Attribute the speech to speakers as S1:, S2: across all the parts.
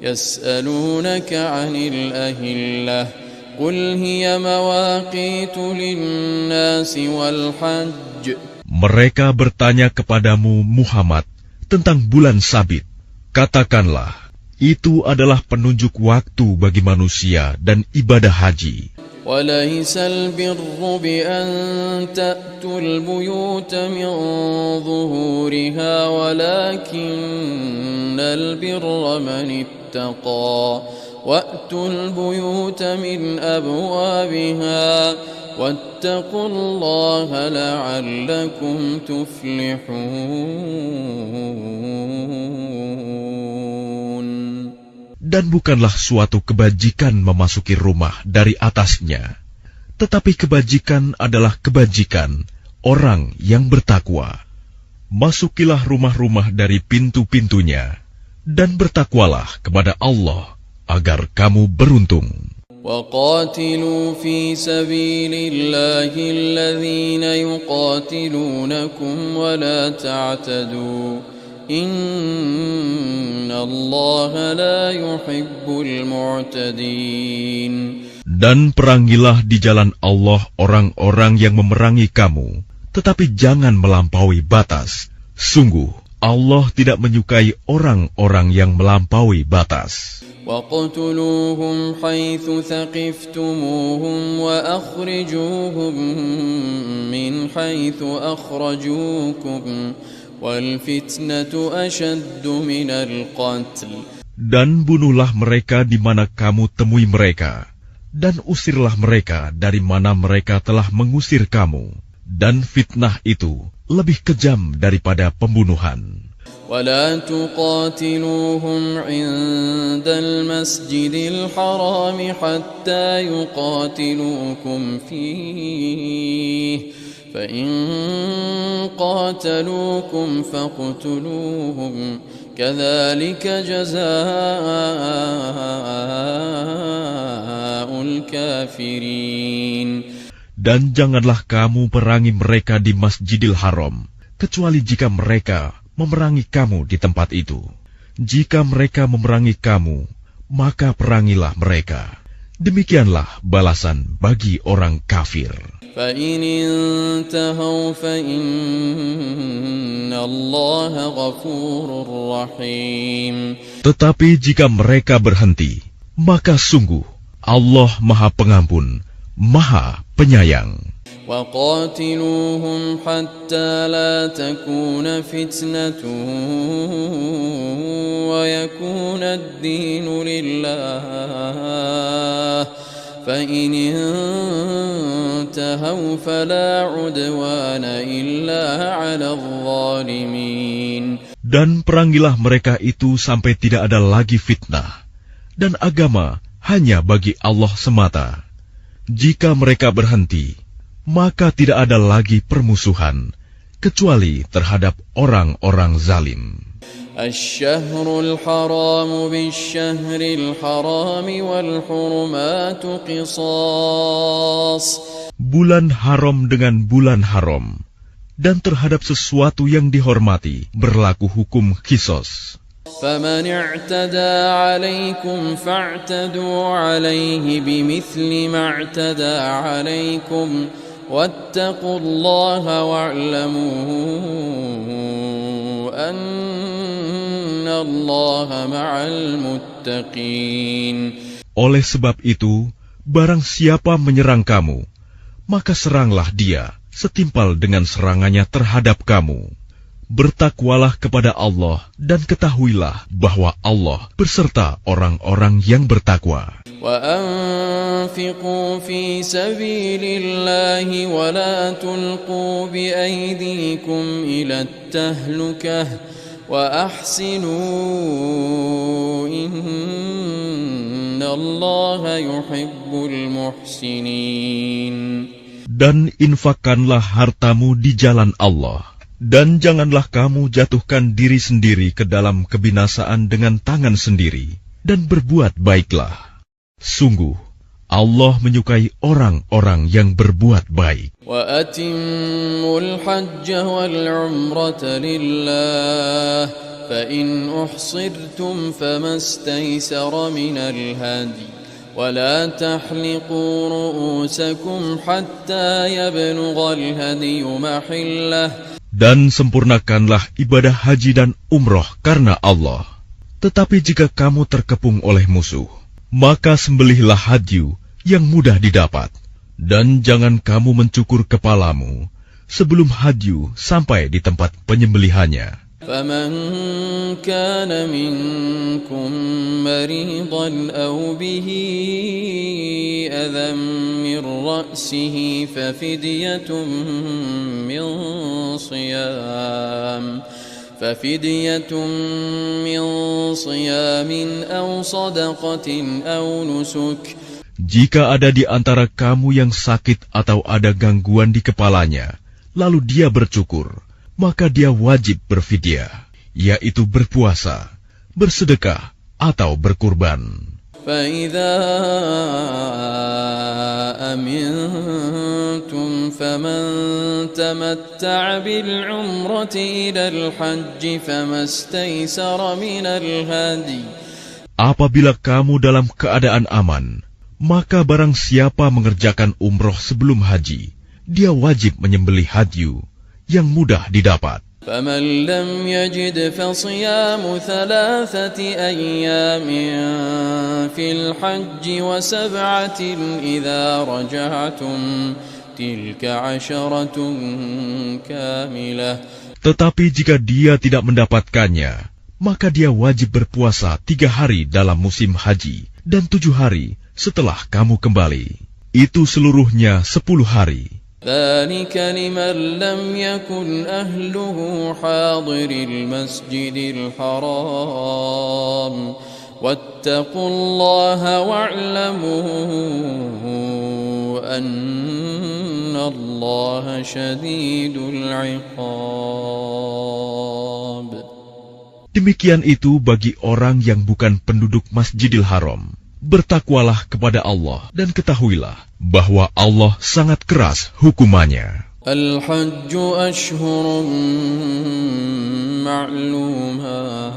S1: يسألونك عن الأهلة قل هي مواقيت للناس والحج.
S2: Mereka bertanya kepadamu Muhammad tentang bulan sabit. Katakanlah, itu adalah penunjuk waktu bagi manusia dan ibadah haji.
S1: وليس البر بأن تأتوا البيوت من ظهورها ولكن البر من اتقى وأتوا البيوت من أبوابها واتقوا الله لعلكم تفلحون.
S2: Dan bukanlah suatu kebajikan memasuki rumah dari atasnya, tetapi kebajikan adalah kebajikan orang yang bertakwa. Masukilah rumah-rumah dari pintu-pintunya, dan bertakwalah kepada Allah agar kamu beruntung.
S1: وَقَاتِلُوا فِي سَبِيلِ اللَّهِ الَّذِينَ يُقَاتِلُونَكُمْ وَلَا تَعْتَدُوا Inna Allah la yuhibbul mu'tadin.
S2: Dan perangilah di jalan Allah orang-orang yang memerangi kamu, tetapi jangan melampaui batas. Sungguh, Allah tidak menyukai orang-orang yang melampaui batas.
S1: وَاقْتُلُوهُمْ حَيْثُ ثَقِفْتُمُوهُمْ وَأَخْرِجُوهُمْ مِنْ حَيْثُ أَخْرَجُوكُمْ وَالْفِتْنَةُ أَشَدُّ مِنَ الْقَتْلِ.
S2: Dan bunuhlah mereka di mana kamu temui mereka, dan usirlah mereka dari mana mereka telah mengusir kamu. Dan fitnah itu lebih kejam daripada pembunuhan.
S1: ولا تقاتلوهم عند المسجد الحرام حتى يقاتلوكم فيه فإن قاتلوكم فاقتلوهم كذلك جزاء الكافرين.
S2: Dan janganlah kamu perangi mereka di Masjidil Haram, kecuali jika mereka memerangi kamu di tempat itu. Jika mereka memerangi kamu, maka perangilah mereka. Demikianlah balasan bagi orang kafir.
S1: فَإِنِ انْتَهَوْا فَإِنَّ اللَّهَ غَفُورٌ رَّحِيمٌ.
S2: Tetapi jika mereka berhenti, maka sungguh Allah Maha Pengampun, Maha Penyayang.
S1: وَقَاتِلُوهُمْ حَتَّى لَا تَكُونَ فِتْنَةٌ وَيَكُونَ الدِّينُ لِلَّهِ فَإِنِ انْتَهَوْا فَلَا عُدْوَانَ إِلَّا عَلَى الظَّالِمِينَ.
S2: Dan perangilah mereka itu sampai tidak ada lagi fitnah, dan agama hanya bagi Allah semata. Jika mereka berhenti, maka tidak ada lagi permusuhan, kecuali terhadap orang-orang zalim.
S1: Ash-shahrul haram bish-shahril haram wal hurumatu qisas.
S2: Bulan haram dengan bulan haram, dan terhadap sesuatu yang dihormati berlaku hukum qisas.
S1: فَمَنِ اعْتَدَى عَلَيْكُمْ فَاعْتَدُوا عَلَيْهِ بِمِثْلِ مَا اعْتَدَى عَلَيْكُمْ وَاتَّقُوا اللَّهَ وَاعْلَمُوا أَنَّ اللَّهَ مَعَ الْمُتَّقِينَ. Oleh
S2: sebab itu, barang siapa menyerang kamu, maka seranglah dia setimpal dengan serangannya terhadap kamu. Bertakwalah kepada Allah dan ketahuilah bahwa Allah beserta orang-orang yang bertakwa.
S1: وَأَنْفِقُوا فِي سَبِيلِ اللَّهِ وَلَا تُلْقُوا بِأَيْدِيكُمْ إِلَى التَّهْلُكَةِ وَأَحْسِنُوا إِنَّ اللَّهَ يُحِبُّ الْمُحْسِنِينَ.
S2: Dan infakkanlah hartamu di jalan Allah. Dan janganlah kamu jatuhkan diri sendiri ke dalam kebinasaan dengan tangan sendiri, dan berbuat baiklah. Sungguh, Allah menyukai orang-orang yang berbuat baik.
S1: وَأَتِمُّوا الْحَجَّ وَالْعُمْرَةَ لِلَّهِ فإن أحصرتم فما استيسر من الهدي ولا تحلقوا رؤوسكم حتى يبلغ الهدي محله.
S2: Dan sempurnakanlah ibadah haji dan umroh karena Allah. Tetapi jika kamu terkepung oleh musuh, maka sembelihlah hadyu yang mudah didapat. Dan jangan kamu mencukur kepalamu sebelum hadyu sampai di tempat penyembelihannya.
S1: فمن كان منكم مريضا أو به أذى من رأسه ففدية من صيام أو صدقة أو نسك.
S2: Jika ada di antara kamu yang sakit atau ada gangguan di kepalanya, lalu dia bercukur, maka dia wajib berfidyah, yaitu berpuasa, bersedekah, atau berkurban.
S1: فَإِذَا أَمِنْتُمْ فَمَنْ تَمَتَّعَ بِالْعُمْرَةِ إِلَى الْحَجِّ فَمَا اسْتَيْسَرَ مِنَ الْهَدْيِ.
S2: Apabila kamu dalam keadaan aman, maka barang siapa mengerjakan umroh sebelum haji, dia wajib menyembelih hadyu yang mudah didapat.
S1: فَمَنْ لَمْ يَجِدْ فَصِيَامُ 3 أَيَّامٍ فِي الْحَجِّ وَسَبْعَةٍ إِذَا رَجَعْتُمْ تِلْكَ 10 كَامِلَةٌ.
S2: Tetapi jika dia tidak mendapatkannya, maka dia wajib berpuasa 3 hari dalam musim haji dan 7 hari setelah kamu kembali. Itu seluruhnya 10 hari.
S1: ذلك لمن لم يكن أهله حاضر المسجد الحرام واتقوا الله واعلموا أن الله شديد العقاب.
S2: Demikian itu bagi orang yang bukan penduduk Masjidil Haram. Bertakwalah kepada Allah dan ketahuilah bahwa Allah sangat keras hukumannya.
S1: Al-Hajju ashhurun ma'lumat.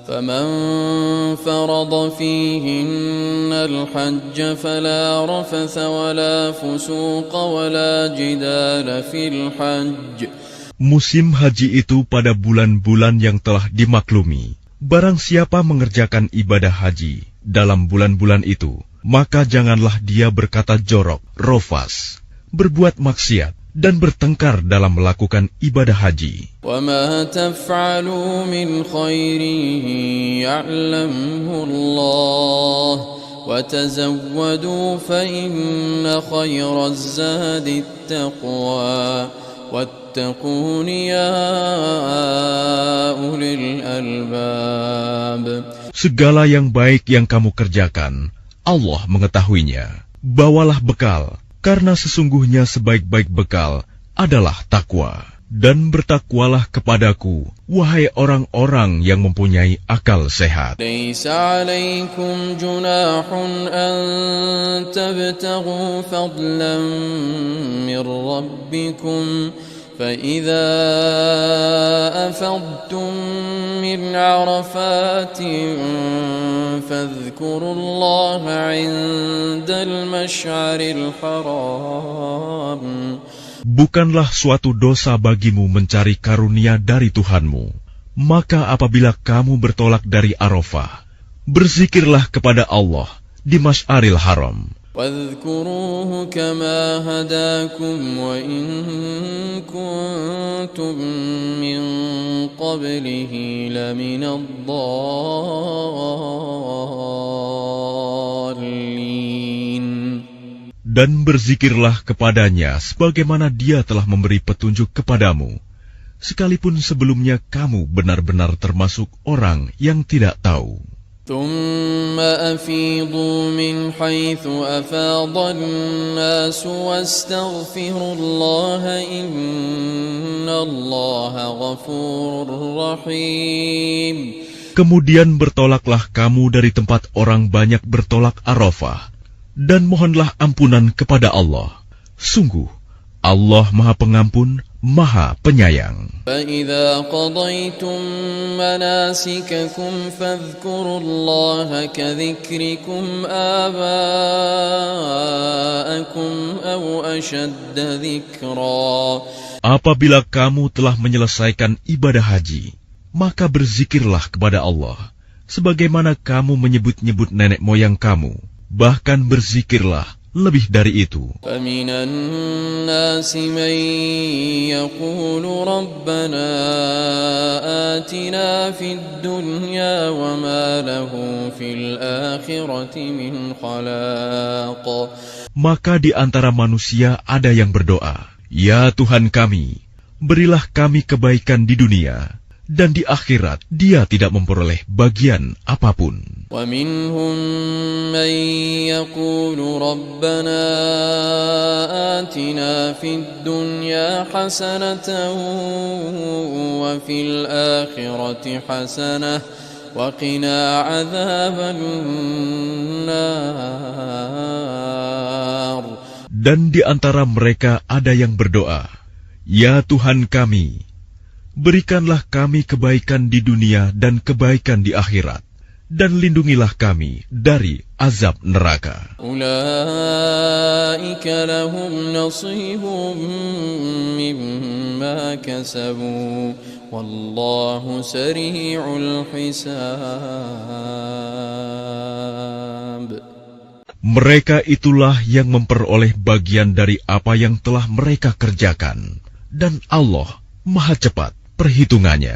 S1: Faman farada fihinna al-hajja fala rafatha wala fusuqa wala jidala fil hajj.
S2: Musim haji itu pada bulan-bulan yang telah dimaklumi. Barang siapa mengerjakan ibadah haji dalam bulan-bulan itu, maka janganlah dia berkata jorok, rofas, berbuat maksiat, dan bertengkar dalam melakukan ibadah haji.
S1: وَمَا تَفْعَلُوا مِنْ خَيْرٍ يَعْلَمْهُ اللَّهُ وَتَزَوَّدُوا فَإِنَّ خَيْرَ الزَّادِ التَّقْوَى وَاتَّقُونِ يَا أُولِي الْأَلْبَابِ.
S2: Segala yang baik yang kamu kerjakan, Allah mengetahuinya. Bawalah bekal, karena sesungguhnya sebaik-baik bekal adalah takwa. Dan bertakwalah kepadaku, wahai orang-orang yang mempunyai akal sehat.
S1: Laisa 'alaikum junahun an tabtaghu fadlan min rabbikum فإذا أفضتم من عرفات فاذكروا الله عند المشعر الحرام.
S2: Bukanlah suatu dosa bagimu mencari karunia dari Tuhanmu. Maka apabila kamu bertolak dari Arafah, berzikirlah kepada Allah di Masy'aril Haram.
S1: واذكروه كما هداكم وإن كنتم من قبله لمن الضالين.
S2: Dan berzikirlah kepadanya sebagaimana dia telah memberi petunjuk kepadamu, sekalipun sebelumnya kamu benar-benar termasuk orang yang tidak tahu.
S1: ثم أفيضوا من حيث أفاض الناس واستغفروا الله إن الله غفور رحيم.
S2: Kemudian bertolaklah kamu dari tempat orang banyak bertolak Arafah, dan mohonlah ampunan kepada Allah. Sungguh, Allah Maha Pengampun, Maha Penyayang.
S1: فإذا قضيتم مناسككم فاذكروا الله كذكركم آباءكم أو أشد ذكرا.
S2: Apabila kamu telah menyelesaikan ibadah haji, maka berzikirlah kepada Allah, sebagaimana kamu menyebut-nyebut nenek moyang kamu. Bahkan berzikirlah lebih dari itu.
S1: فمن الناس من يقول ربنا آتنا في الدنيا وما له في الآخرة من خلاق.
S2: Maka di antara manusia ada yang berdoa, "Ya Tuhan kami, berilah kami kebaikan di dunia, dan di akhirat Dia tidak memperoleh bagian apapun."
S1: ومنهم من يقول ربنا آتنا في الدنيا حسنة وفي الآخرة حسنة وقنا عذاب النار.
S2: Dan di antara mereka ada yang berdoa, "Ya Tuhan kami, berikanlah kami kebaikan di dunia dan kebaikan di akhirat, dan lindungilah kami dari azab neraka."
S1: أولئك لهم نصيب مما كسبوا والله سريع الحساب.
S2: Mereka itulah yang memperoleh bagian dari apa yang telah mereka kerjakan, dan Allah Maha cepat perhitungannya.